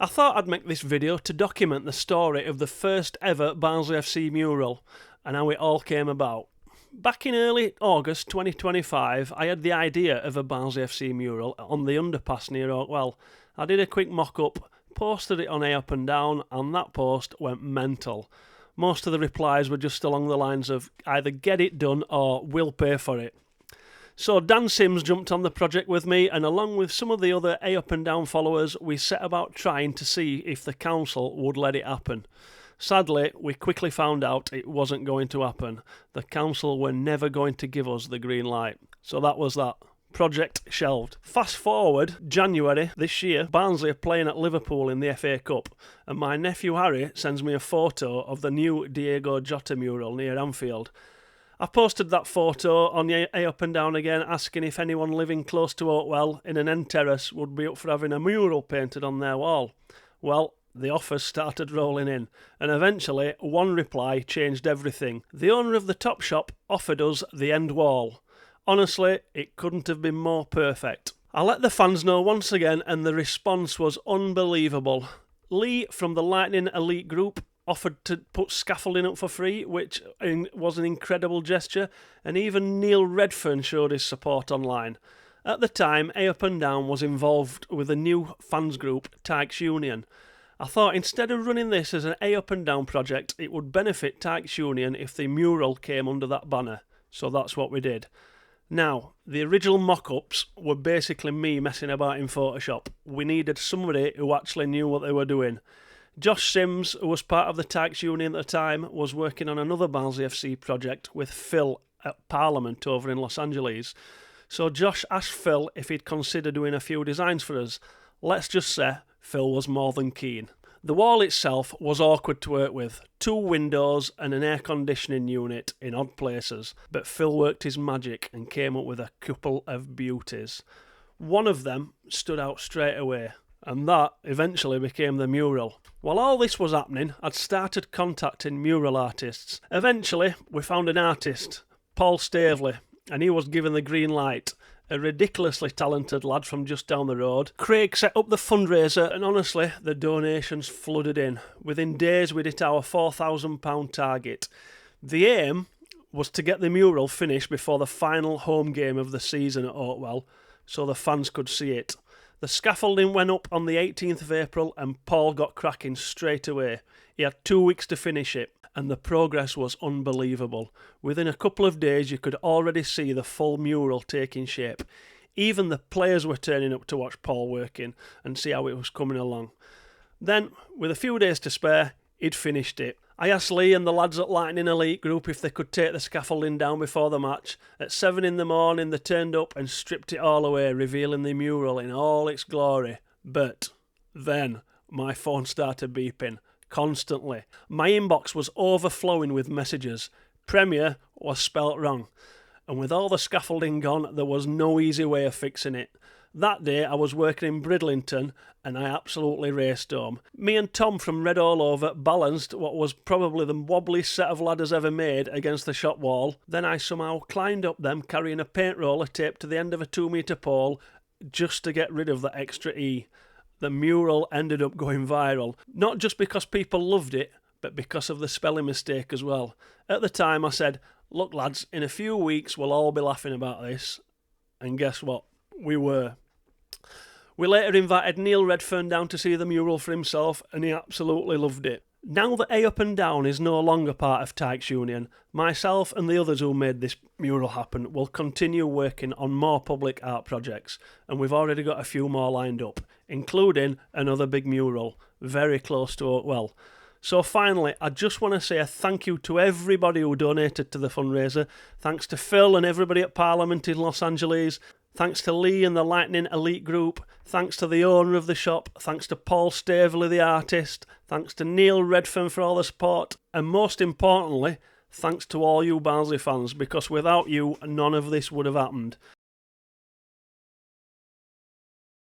I thought I'd make this video to document the story of the first ever Barnsley FC Mural and how it all came about. Back in early August 2025, I had the idea of a Barnsley FC mural on the underpass near Oakwell. I did a quick mock-up, posted it on A Up and Down, and that post went mental. Most of the replies were just along the lines of either get it done or we'll pay for it. So Dan Sims jumped on the project with me, and along with some of the other A Up and Down followers, we set about trying to see if the council would let it happen. Sadly, we quickly found out it wasn't going to happen. The council were never going to give us the green light. So that was that. Project shelved. Fast forward, January this year, Barnsley are playing at Liverpool in the FA Cup, and my nephew Harry sends me a photo of the new Diego Jota mural near Anfield. I posted that photo on the A Up and Down again, asking if anyone living close to Oakwell in an end terrace would be up for having a mural painted on their wall. Well, the offers started rolling in, and eventually one reply changed everything. The owner of the top shop offered us the end wall. Honestly, it couldn't have been more perfect. I let the fans know once again, and the response was unbelievable. Lee from the Lightning Elite group offered to put scaffolding up for free, which was an incredible gesture, and even Neil Redfern showed his support online. At the time, A Up and Down was involved with a new fans group, Tykes Union. I thought instead of running this as an A Up and Down project, it would benefit Tykes Union if the mural came under that banner, so that's what we did. Now, the original mock-ups were basically me messing about in Photoshop. We needed somebody who actually knew what they were doing. Josh Sims, who was part of the Tykes Union at the time, was working on another Barnsley FC project with Phil at Parliament over in Los Angeles. So Josh asked Phil if he'd consider doing a few designs for us. Let's just say Phil was more than keen. The wall itself was awkward to work with. 2 windows and an air conditioning unit in odd places. But Phil worked his magic and came up with a couple of beauties. One of them stood out straight away, and that eventually became the mural. While all this was happening, I'd started contacting mural artists. Eventually, we found an artist, Paul Staveley, and he was given the green light. A ridiculously talented lad from just down the road. Craig set up the fundraiser, and honestly, the donations flooded in. Within days, we'd hit our £4,000 target. The aim was to get the mural finished before the final home game of the season at Oakwell, so the fans could see it. The scaffolding went up on the 18th of April, and Paul got cracking straight away. He had 2 weeks to finish it, and the progress was unbelievable. Within a couple of days, you could already see the full mural taking shape. Even the players were turning up to watch Paul working and see how it was coming along. Then, with a few days to spare, he'd finished it. I asked Lee and the lads at Lightning Elite Group if they could take the scaffolding down before the match. At 7 in the morning, they turned up and stripped it all away, revealing the mural in all its glory. But then, my phone started beeping. Constantly. My inbox was overflowing with messages. Premier was spelt wrong. And with all the scaffolding gone, there was no easy way of fixing it. That day I was working in Bridlington and I absolutely raced home. Me and Tom from Red All Over balanced what was probably the wobbliest set of ladders ever made against the shop wall. Then I somehow climbed up them carrying a paint roller taped to the end of a 2-metre pole just to get rid of the extra E. The mural ended up going viral, not just because people loved it, but because of the spelling mistake as well. At the time I said, look lads, in a few weeks we'll all be laughing about this. And guess what? We were. We later invited Neil Redfern down to see the mural for himself, and he absolutely loved it. Now that A Up and Down is no longer part of Tykes Union, myself and the others who made this mural happen will continue working on more public art projects, and we've already got a few more lined up, including another big mural, very close to Oakwell. So finally, I just want to say a thank you to everybody who donated to the fundraiser. Thanks to Phil and everybody at Parliament in Los Angeles. Thanks to Lee and the Lightning Elite Group. Thanks to the owner of the shop. Thanks to Paul Staveley, the artist. Thanks to Neil Redfern for all the support. And most importantly, thanks to all you Barnsley fans, because without you, none of this would have happened.